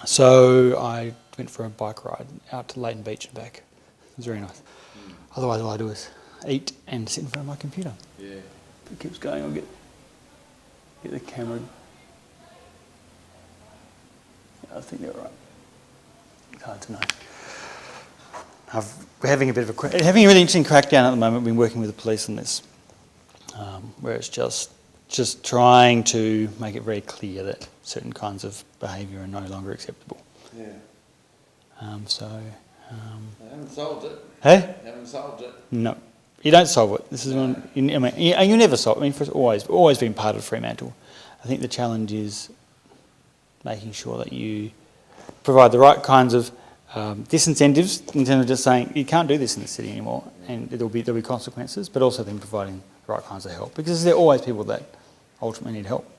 So I went for a bike ride out to Leighton Beach and back. It was very nice. Otherwise, all I do is eat and sit in front of my computer. Yeah. If it keeps going, I'll get the camera. Yeah, I think they're right. It's hard to know. We're having a really interesting crackdown at the moment. We've been working with the police on this, where it's just trying to make it very clear that certain kinds of behaviour are no longer acceptable. Yeah. They haven't solved it. Hey? Haven't solved it. No, you don't solve it. This is you never solve it. I mean, it's always been part of Fremantle. I think the challenge is making sure that you provide the right kinds of disincentives in terms of just saying you can't do this in the city anymore, and there'll be consequences, but also then providing the right kinds of help, because there are always people that ultimately need help.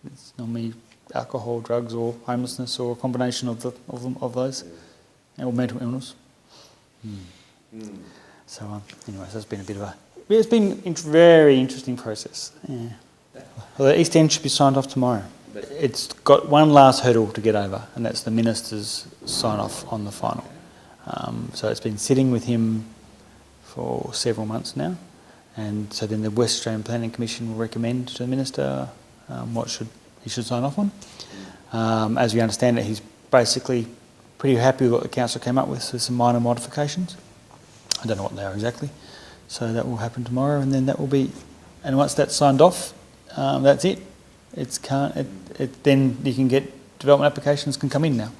It's normally alcohol, drugs, or homelessness, or a combination of those, or mental illness. So anyway, so it's been it's been a very interesting process. Yeah. Well, the East End should be signed off tomorrow. It's got one last hurdle to get over, and that's the minister's sign-off on the final. So it's been sitting with him for several months now, and so then the West Australian Planning Commission will recommend to the minister what he should sign off on. As we understand it, he's basically pretty happy with what the council came up with, so some minor modifications. I don't know what they are exactly. So that will happen tomorrow, and then that will be, and once that's signed off, that's it. Then you can get development applications can come in now.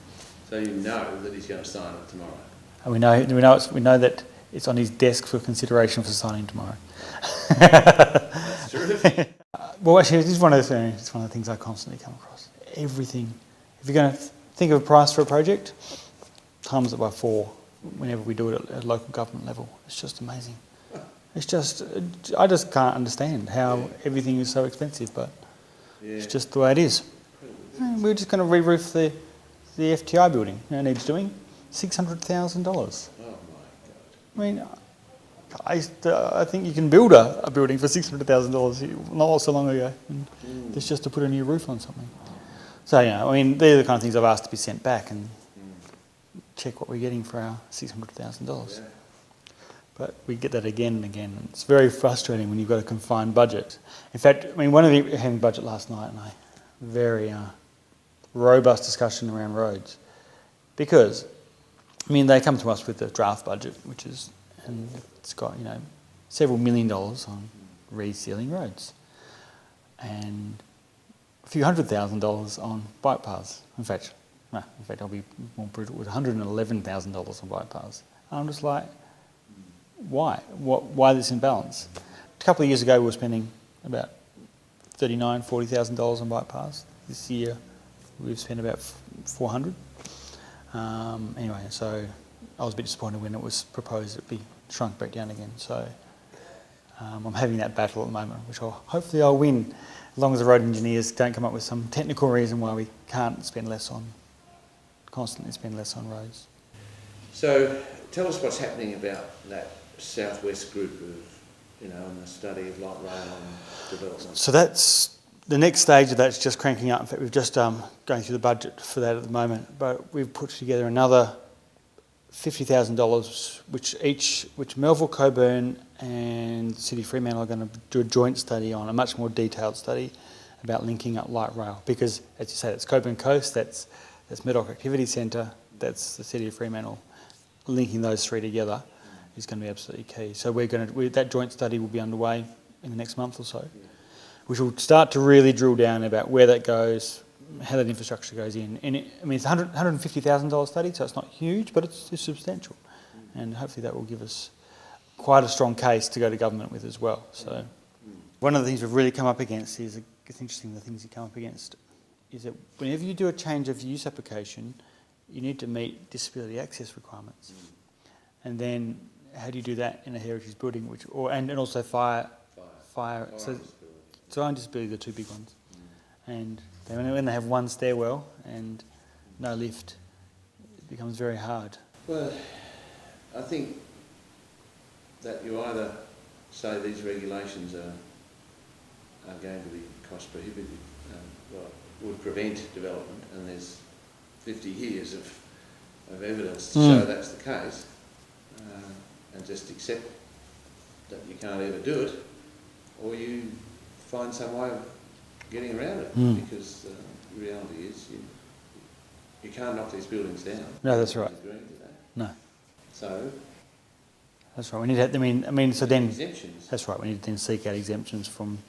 So you know that he's going to sign it tomorrow. And we know that it's on his desk for consideration for signing tomorrow. That's terrific. Well, actually, it's one of the things I constantly come across. Everything. If you're going to think of a price for a project, times it by 4 whenever we do it at local government level. It's just amazing. I just can't understand how everything is so expensive, but it's just the way it is. We're just going to re-roof the FTI building. It needs doing. $600,000. Oh my God. I mean, I think you can build a building for $600,000 not so long ago. It's just to put a new roof on something. So, they're the kind of things I've asked to be sent back and check what we're getting for our $600,000. Yeah. But we get that again and again. And it's very frustrating when you've got a confined budget. In fact, one of the having budget last night, and very robust discussion around roads, because they come to us with a draft budget, and it's got several $1 million on resealing roads, and a few $100,000 on bike paths. In fact, I'll be more brutal with $111,000 on bike paths. And I'm just like, why? Why this imbalance? A couple of years ago, we were spending about $39,000-$40,000 on bike paths. This year, we've spent about $400,000. Anyway, so I was a bit disappointed when it was proposed it be shrunk back down again. So I'm having that battle at the moment, which hopefully I'll win, as long as the road engineers don't come up with some technical reason why we can't constantly spend less on roads. So tell us what's happening about that southwest group of, on the study of light rail and development. So that's the next stage of that's just cranking up. In fact, we've just going through the budget for that at the moment, but we've put together another $50,000, which Melville, Coburn and City of Fremantle are going to do a joint study on, a much more detailed study about linking up light rail. Because, as you say, that's Coburn Coast, that's Murdoch Activity Centre, that's the City of Fremantle. Linking those three together is going to be absolutely key. So that joint study will be underway in the next month or so, which will start to really drill down about where that goes, how that infrastructure goes in. And it's a $150,000 study, so it's not huge, but it's substantial. And hopefully that will give us quite a strong case to go to government with as well. So one of the things we've really come up against is, it's interesting, the things you come up against is that whenever you do a change of use application, you need to meet disability access requirements. And then how do you do that in a heritage building, and also fire. So and disability are the two big ones. And when they have one stairwell and no lift, it becomes very hard. Well, I think that you either say these regulations are going to be cost prohibitive, would prevent development, and there's 50 years of evidence to show that's the case, and just accept that you can't ever do it, or you find some way of getting around it, because the reality is you can't knock these buildings down. No, that's right. No. So that's right. We need to. I mean. So then. Exemptions. That's right. We need to then seek out exemptions from.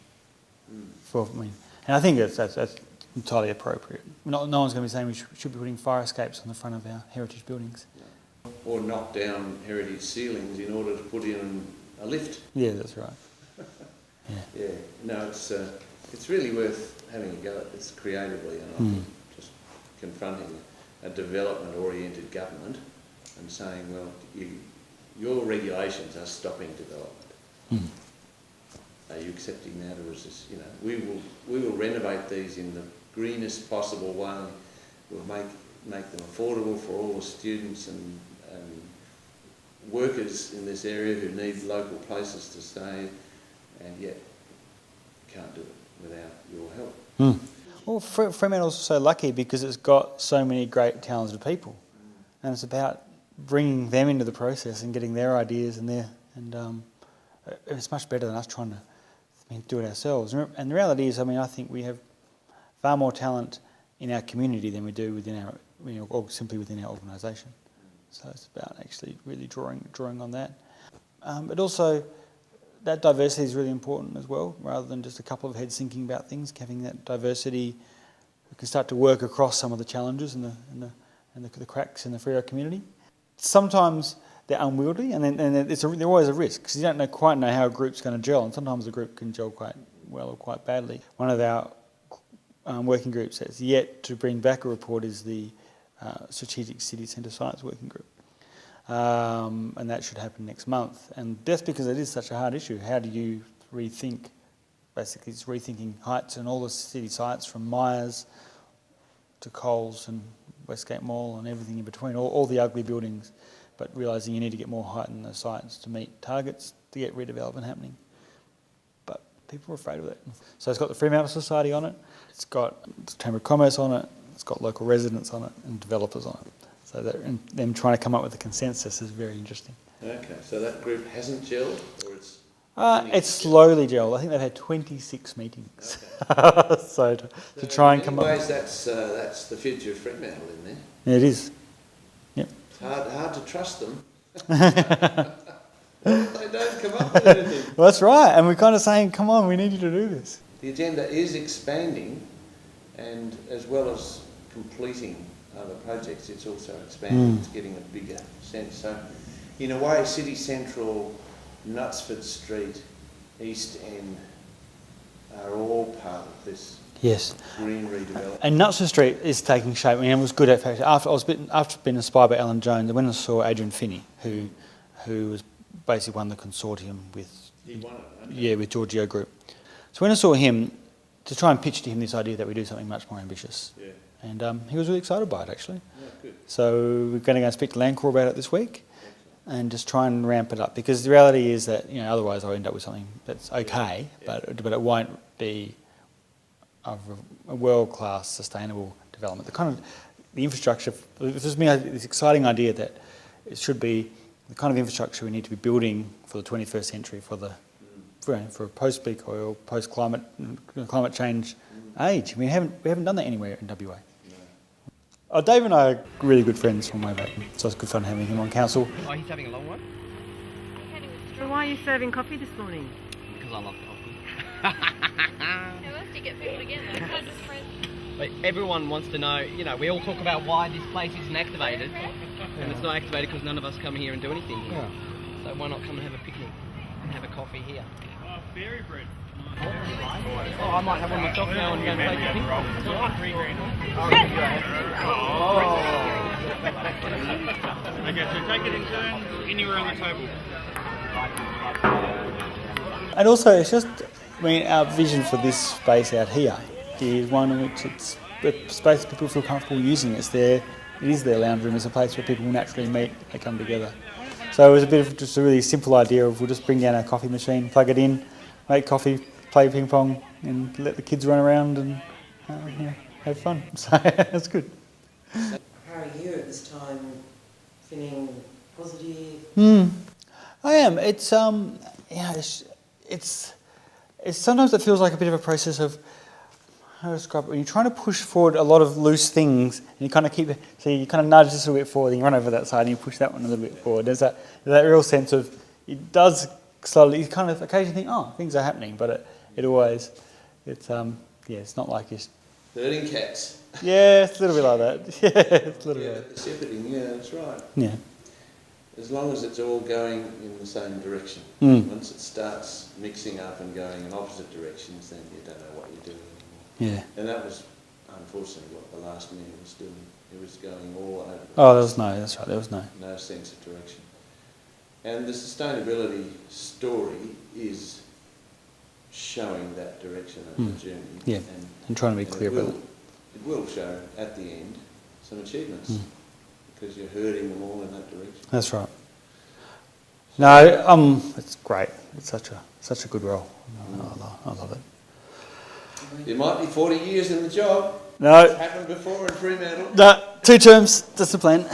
And I think that's entirely appropriate. No one's going to be saying we should be putting fire escapes on the front of our heritage buildings. Or knock down heritage ceilings in order to put in a lift. Yeah, that's right. Yeah. No, it's really worth having a go at this creatively, and I think just confronting a development-oriented government and saying, well, your regulations are stopping development. Are you accepting that, or is this, we will renovate these in the greenest possible way. We'll make them affordable for all the students and workers in this area who need local places to stay, and yet can't do it without your help. Well, Fremantle's so lucky because it's got so many great talented people, and it's about bringing them into the process and getting their ideas and it's much better than us trying to do it ourselves. And the reality is, I think we have far more talent in our community than we do within our, or simply within our organisation. So it's about actually really drawing on that. But also, that diversity is really important as well, rather than just a couple of heads thinking about things. Having that diversity, we can start to work across some of the challenges and the cracks in the Freo community. Sometimes they're unwieldy, and then they're always a risk, because you don't quite know how a group's going to gel, and sometimes a group can gel quite well or quite badly. One of our working groups that's yet to bring back a report is the Strategic City Centre Science Working Group. And that should happen next month. And that's because it is such a hard issue. How do you rethink, basically it's rethinking heights and all the city sites from Myers to Coles and Westgate Mall and everything in between, all the ugly buildings, but realising you need to get more height in the sites to meet targets to get redevelopment happening. But people are afraid of it. So it's got the Fremantle Society on it, it's got the Chamber of Commerce on it, it's got local residents on it and developers on it. So them trying to come up with a consensus is very interesting. Okay, so that group hasn't gelled, or it's... It's slowly gelled. I think they've had 26 meetings. Okay. so to try and come up... In ways, that's the future of Fremantle in there. Yeah, it is. Yep. It's hard to trust them. They don't come up with anything. Well, that's right. And we're kind of saying, come on, we need you to do this. The agenda is expanding, and as well as completing other projects, it's also expanding, it's getting a bigger sense. So, in a way, City Central, Knutsford Street, East End are all part of this green redevelopment. And Knutsford Street is taking shape. It was good at fact. After being inspired by Alan Jones, I went and saw Adrian Finney, who was basically won the consortium with with Giorgio Group. So when I saw him, to try and pitch to him this idea that we do something much more ambitious. Yeah. And he was really excited by it, actually. Yeah, good. So we're going to go and speak to Land Corps about it this week and just try and ramp it up, because the reality is that otherwise I'll end up with something that's okay, but it won't be a world-class sustainable development. The infrastructure, this is this exciting idea that it should be the kind of infrastructure we need to be building for the 21st century, for a post-peak oil, post-climate change age. We haven't done that anywhere in WA. No. Dave and I are really good friends from way back, so it's good fun having him on council. Oh, he's having a long one? So why are you serving coffee this morning? Because I love coffee. How else do you get people together? How's this friend? But everyone wants to know, we all talk about why this place isn't activated, and it's not activated because none of us come here and do anything here. Yeah. So why not come and have a picnic and have a coffee here? Fairy bread. Oh, I might have one myself now and go and take a ping pong. Okay, so take it in turn, anywhere on the table. And also, it's just, our vision for this space out here is one in which it's a space people feel comfortable using. It is their lounge room. It's a place where people will naturally meet, they come together. So it was a bit of just a really simple idea of we'll just bring down our coffee machine, plug it in, make coffee, play ping pong, and let the kids run around and have fun. So that's good. here at this time? Feeling positive? I am. It's sometimes it feels like a bit of a process of, how to describe it, when you're trying to push forward a lot of loose things, and you kind of you kind of nudge this a little bit forward, and you run over that side, and you push that one a little bit forward. There's that real sense of, it does slowly, you kind of occasionally think, oh, things are happening, but it always, it's not like it's... Herding cats. Yeah, it's a little bit like that. Yeah, it's a little bit. Shepherding, yeah, that's right. Yeah. As long as it's all going in the same direction. Once it starts mixing up and going in opposite directions, then you don't know what you're doing anymore. Yeah. And that was, unfortunately, what the last man was doing. He was going all over. Oh, that's right, there was no sense of direction. And the sustainability story is showing that direction of the journey. Yeah, and trying to be clear about it. It will show at the end some achievements because you're herding them all in that direction. That's right. No, it's great. It's such a good role. I love it. You might be 40 years in the job. No. It's happened before in Fremantle. No, 2 terms. That's the plan.